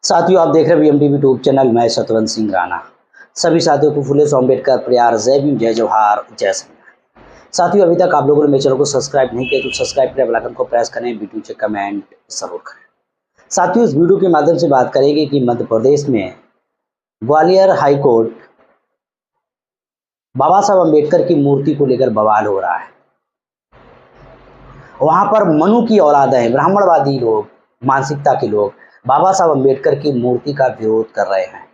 साथियों, आप देख रहे हैं बीएमटीवी यूट्यूब चैनल। मैं सतवंत सिंह राणा। सभी साथियों को फुले से अम्बेडकर प्यार, जय भीम, जय जोहार, जय संविधान। साथियों, अभी तक आप लोगों ने मेरे चैनल को सब्सक्राइब नहीं किया तो सब्सक्राइब करें, बेल आइकन को प्रेस करें, वीडियो से कमेंट जरूर करें। साथियों, इस वीडियो के माध्यम से बात करेंगे कि मध्य प्रदेश में ग्वालियर हाई कोर्ट बाबा साहब अम्बेडकर की मूर्ति को लेकर बवाल हो रहा है। वहां पर मनु की औलाद है, ब्राह्मणवादी लोग, मानसिकता के लोग बाबा साहब अम्बेडकर की मूर्ति का विरोध कर रहे हैं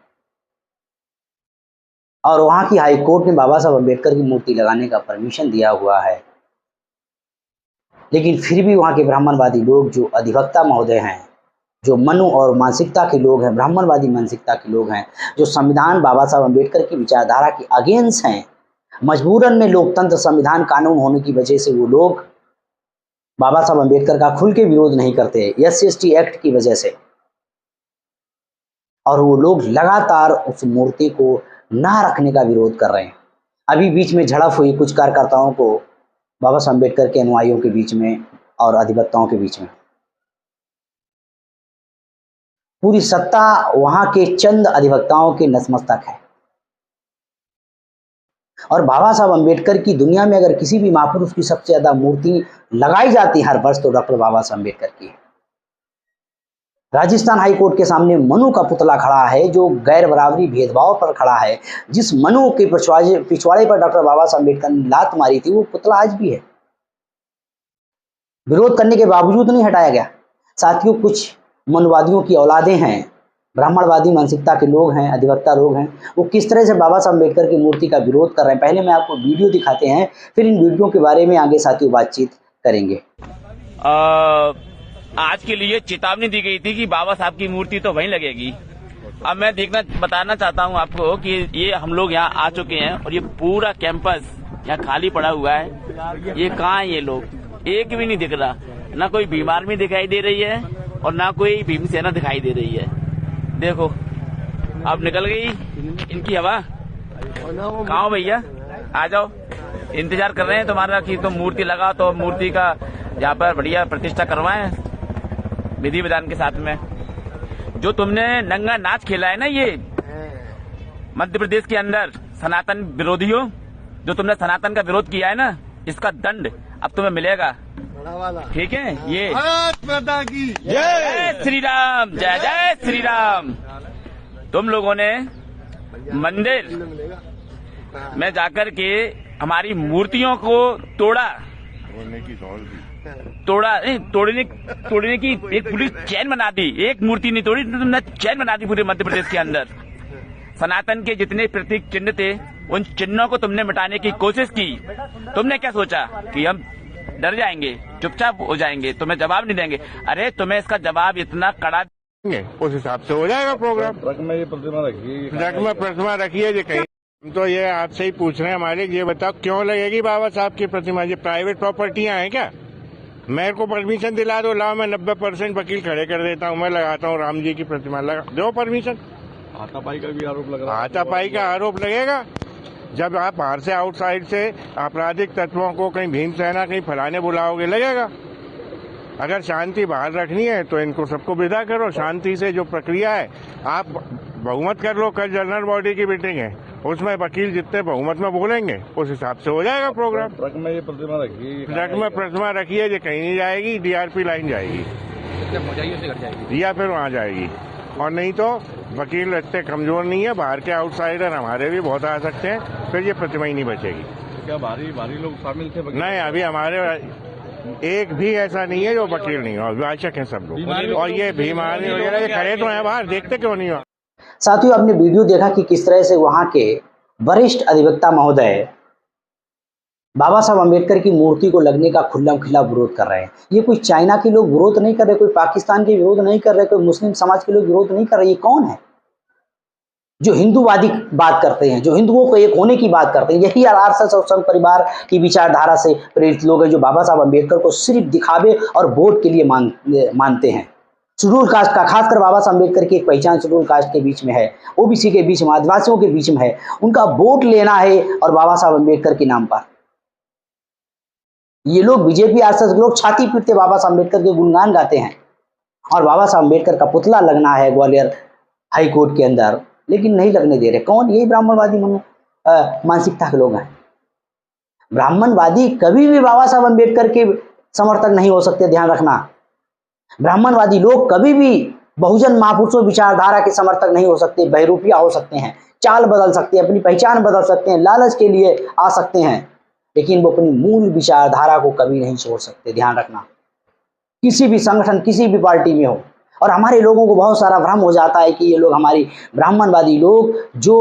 और वहां की हाई कोर्ट ने बाबा साहब अम्बेडकर की मूर्ति लगाने का परमिशन दिया हुआ है। लेकिन फिर भी वहां के ब्राह्मणवादी लोग, जो अधिवक्ता महोदय हैं, जो मनु और मानसिकता के लोग हैं, ब्राह्मणवादी मानसिकता के लोग हैं, जो संविधान बाबा साहब अम्बेडकर की विचारधारा के अगेंस्ट हैं, मजबूरन में लोकतंत्र संविधान कानून होने की वजह से वो लोग बाबा साहब अम्बेडकर का खुल के विरोध नहीं करते, SC/ST एक्ट की वजह से, और वो लोग लगातार उस मूर्ति को ना रखने का विरोध कर रहे हैं। अभी बीच में झड़प हुई कुछ कार्यकर्ताओं को बाबा साहब अम्बेडकर के अनुयायियों के बीच में और अधिवक्ताओं के बीच में। पूरी सत्ता वहां के चंद अधिवक्ताओं के नतमस्तक है और बाबा साहब अम्बेडकर की दुनिया में अगर किसी भी महापुरुष की सबसे ज्यादा मूर्ति लगाई जाती है हर वर्ष तो डॉक्टर बाबा साहब अम्बेडकर की है। राजस्थान हाई कोर्ट के सामने मनु का पुतला खड़ा है, जो गैर बराबरी भेदभाव पर खड़ा है। जिस मनु के पिछवाड़े पर डॉक्टर बाबा साहब अम्बेडकर ने लात मारी थी, वो पुतला आज भी है। विरोध करने के बावजूद नहीं हटाया गया। साथियों, कुछ मनुवादियों की औलादें हैं, ब्राह्मणवादी मानसिकता के लोग हैं, अधिवक्ता लोग हैं, वो किस तरह से बाबा साहब अम्बेडकर की मूर्ति का विरोध कर रहे हैं। पहले मैं आपको वीडियो दिखाते हैं, फिर इन वीडियो के बारे में आगे साथियों बातचीत करेंगे। आज के लिए चेतावनी दी गई थी कि बाबा साहब की मूर्ति तो वहीं लगेगी। अब मैं बताना चाहता हूं आपको कि ये हम लोग यहाँ आ चुके हैं और ये पूरा कैंपस यहाँ खाली पड़ा हुआ है। ये कहाँ है? ये लोग एक भी नहीं दिख रहा, ना कोई बीमार भी दिखाई दे रही है और ना कोई भीमसेना दिखाई दे रही है। देखो, अब निकल गई इनकी हवा। कहाँ हो भैया? आ जाओ, इंतजार कर रहे हैं तुम्हारा कि तुम मूर्ति लगा तो मूर्ति का यहाँ पर बढ़िया प्रतिष्ठा करवाएं विधि विधान के साथ में। जो तुमने नंगा नाच खेला है ना ये मध्य प्रदेश के अंदर, सनातन विरोधियों, जो तुमने सनातन का विरोध किया है ना, इसका दंड अब तुम्हें मिलेगा। ठीक है? ये माता की जय श्री राम, जय जय श्री राम। तुम लोगों ने मंदिर में जाकर के हमारी मूर्तियों को तोड़ने की एक पूरी चैन बना दी। एक मूर्ति नहीं तोड़ी, तुमने चैन बना दी पूरे मध्य प्रदेश के अंदर। सनातन के जितने प्रतीक चिन्ह थे, उन चिन्हों को तुमने मिटाने की कोशिश की। तुमने क्या सोचा कि हम डर जाएंगे, चुपचाप हो जाएंगे, तुम्हें जवाब नहीं देंगे? अरे तुम्हें इसका जवाब इतना कड़ा देंगे, उस हिसाब से हो जाएगा प्रोग्राम। ट्रक में ये प्रतिमा रखी, ट्रक में प्रतिमा रखी है जी कहीं। हम तो ये आपसे ही पूछ रहे हैं मालिक, ये बताओ क्यों लगेगी बाबा साहब की प्रतिमा? ये प्राइवेट प्रॉपर्टियां हैं क्या? मेरे को परमिशन दिला दो, लाओ, मैं 90% वकील खड़े कर देता हूँ, मैं लगाता हूँ राम जी की प्रतिमा, लगा दो परमिशन। हाथापाई का भी आरोप लग रहा है। हाथापाई का आरोप लगेगा जब आप बाहर से, आउटसाइड से आपराधिक तत्वों को कहीं भीमसेना कहीं फलाने बुलाओगे, लगेगा। अगर शांति बाहर रखनी है तो इनको सबको विदा करो, शांति से जो प्रक्रिया है आप बहुमत कर लो। कल जनरल बॉडी की मीटिंग है, उसमें वकील जितने बहुमत में बोलेंगे उस हिसाब से हो जाएगा प्रोग्राम। ट्रक में ये प्रतिमा रखी, ट्रक में प्रतिमा रखी है, ये कहीं नहीं जाएगी, DRP लाइन जाएगी या फिर वहाँ जाएगी। और नहीं तो वकील इतने कमजोर नहीं है, बाहर के आउटसाइडर हमारे भी बहुत आ सकते हैं, फिर ये प्रतिमा ही नहीं बचेगी। क्या भारी लोग शामिल थे? नहीं, अभी हमारे एक भी ऐसा नहीं है जो वकील नहीं हो, अभिभाषक है सब लोग। और ये बीमारी वगैरह ये खड़े तो हैं बाहर, देखते क्यों नहीं हो? साथियों, आपने वीडियो देखा कि किस तरह से वहां के वरिष्ठ अधिवक्ता महोदय बाबा साहब अम्बेडकर की मूर्ति को लगने का खुल्लम खिल्ला विरोध कर रहे हैं। ये कोई चाइना के लोग विरोध नहीं कर रहे, कोई पाकिस्तान के विरोध नहीं कर रहे, कोई मुस्लिम समाज के लोग विरोध नहीं कर रहे। ये कौन है जो हिंदूवादी बात करते हैं, जो हिंदुओं को एक होने की बात करते हैं? यही RSS और संघ परिवार की विचारधारा से प्रेरित लोग हैं, जो बाबा साहब अम्बेडकर को सिर्फ दिखावे और वोट के लिए मानते हैं। शेड्यूल कास्ट का, खासकर बाबा साहब अम्बेडकर की एक पहचान शेड्यूल कास्ट के बीच में है, OBC के बीच में, आदिवासियों के बीच में है। उनका वोट लेना है और बाबा साहब अम्बेडकर के नाम पर ये लोग, BJP RSS लोग छाती पीटते बाबा साहब अम्बेडकर के गुणगान गाते हैं और बाबा साहब अम्बेडकर का पुतला लगना है ग्वालियर हाई कोर्ट के अंदर, लेकिन नहीं लगने दे रहे। कौन? यही ब्राह्मणवादी मानसिकता के लोग हैं। ब्राह्मणवादी कभी भी बाबा साहब अम्बेडकर के समर्थक नहीं हो सकते, ध्यान रखना। ब्राह्मणवादी लोग कभी भी बहुजन महापुरुषों विचारधारा के समर्थक नहीं हो सकते। बहरूपिया हो सकते हैं, चाल बदल सकते हैं, अपनी पहचान बदल सकते हैं, लालच के लिए आ सकते हैं, लेकिन वो अपनी मूल विचारधारा को कभी नहीं छोड़ सकते, ध्यान रखना। किसी भी संगठन, किसी भी पार्टी में हो। और हमारे लोगों को बहुत सारा भ्रम हो जाता है कि ये लोग हमारी ब्राह्मणवादी लोग जो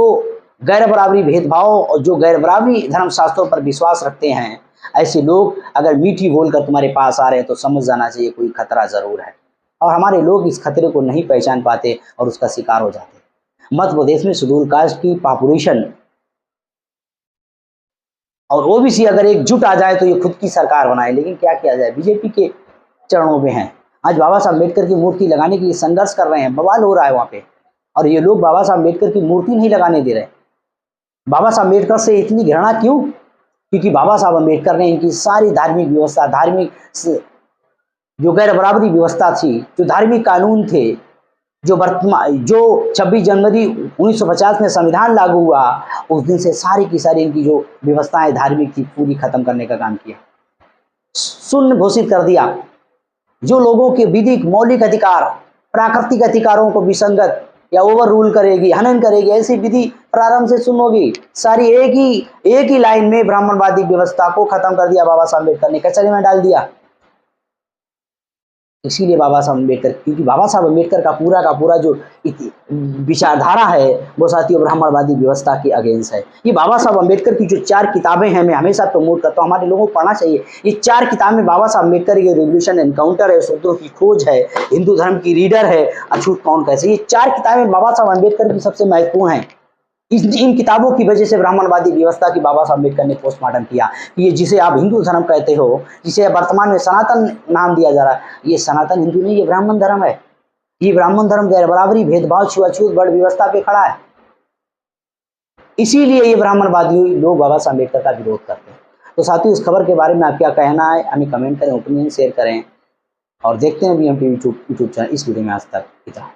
गैर बराबरी भेदभाव और जो गैर बराबरी धर्मशास्त्रों पर विश्वास रखते हैं, ऐसे लोग अगर मीठी बोलकर तुम्हारे पास आ रहे हैं तो समझ जाना चाहिए कोई खतरा जरूर है। और हमारे लोग इस खतरे को नहीं पहचान पाते और उसका शिकार हो जाते। मध्य प्रदेश में शेड्यूल कास्ट की पॉपुलेशन और ओबीसी अगर एकजुट आ जाए तो ये खुद की सरकार बनाए, लेकिन क्या किया जाए, बीजेपी के चरणों में है। आज बाबा साहब अम्बेडकर की मूर्ति लगाने के लिए संघर्ष कर रहे हैं, बवाल हो रहा है वहाँ पे, और ये लोग बाबा साहब अम्बेडकर की मूर्ति नहीं लगाने दे रहे। बाबा साहब अम्बेडकर से इतनी घृणा क्यों? क्योंकि बाबा साहब अम्बेडकर ने इनकी सारी धार्मिक व्यवस्था, धार्मिक जो गैर बराबरी व्यवस्था थी, जो धार्मिक कानून थे, जो 26 जनवरी 1950 में संविधान लागू हुआ, उस दिन से सारी की सारी इनकी जो व्यवस्थाएं धार्मिक थी पूरी खत्म करने का काम किया, शून्य घोषित कर दिया। जो लोगों के विधिक मौलिक अधिकार, प्राकृतिक अधिकारों को विसंगत या ओवर रूल करेगी, हनन करेगी, ऐसी विधि प्रारंभ से सुन होगी। सारी एक ही लाइन में ब्राह्मणवादी व्यवस्था को खत्म कर दिया बाबा साहब अम्बेडकर ने, कचरे में डाल दिया। इसीलिए बाबा साहब अम्बेडकर, क्योंकि बाबा साहब अम्बेडकर का पूरा जो विचारधारा है वो साथियों ब्राह्मणवादी व्यवस्था के अगेंस्ट है। ये बाबा साहब अम्बेडकर की जो 4 किताबें हैं, मैं हमेशा प्रमोट करता हूँ, हमारे लोगों को पढ़ना चाहिए। ये 4 किताबें बाबा साहब अम्बेडकर, ये रिवोल्यूशन एनकाउंटर है, शब्दों की खोज है, हिंदू धर्म की रीडर है, अछूत कौन कैसे, ये 4 किताबें बाबा साहब अम्बेडकर की सबसे महत्वपूर्ण हैं। इन किताबों की वजह से ब्राह्मणवादी व्यवस्था की बाबा साहब अम्बेडकर ने पोस्टमार्टम किया। ये जिसे आप हिंदू धर्म कहते हो, जिसे वर्तमान में सनातन नाम दिया जा रहा है, ये सनातन हिंदू नहीं, ये ब्राह्मण धर्म है। ये ब्राह्मण धर्म गैर बराबरी, भेदभाव, छुआछूत, बड़ व्यवस्था पे खड़ा है। इसीलिए ये ब्राह्मणवादी लोग बाबा साहब अम्बेडकर का विरोध करते हैं। तो साथियों, इस खबर के बारे में आप क्या कहना है हमें कमेंट करें, ओपिनियन शेयर करें, और देखते हैं BM टीवी यूट्यूब चैनल। इस वीडियो में आज तक इतना।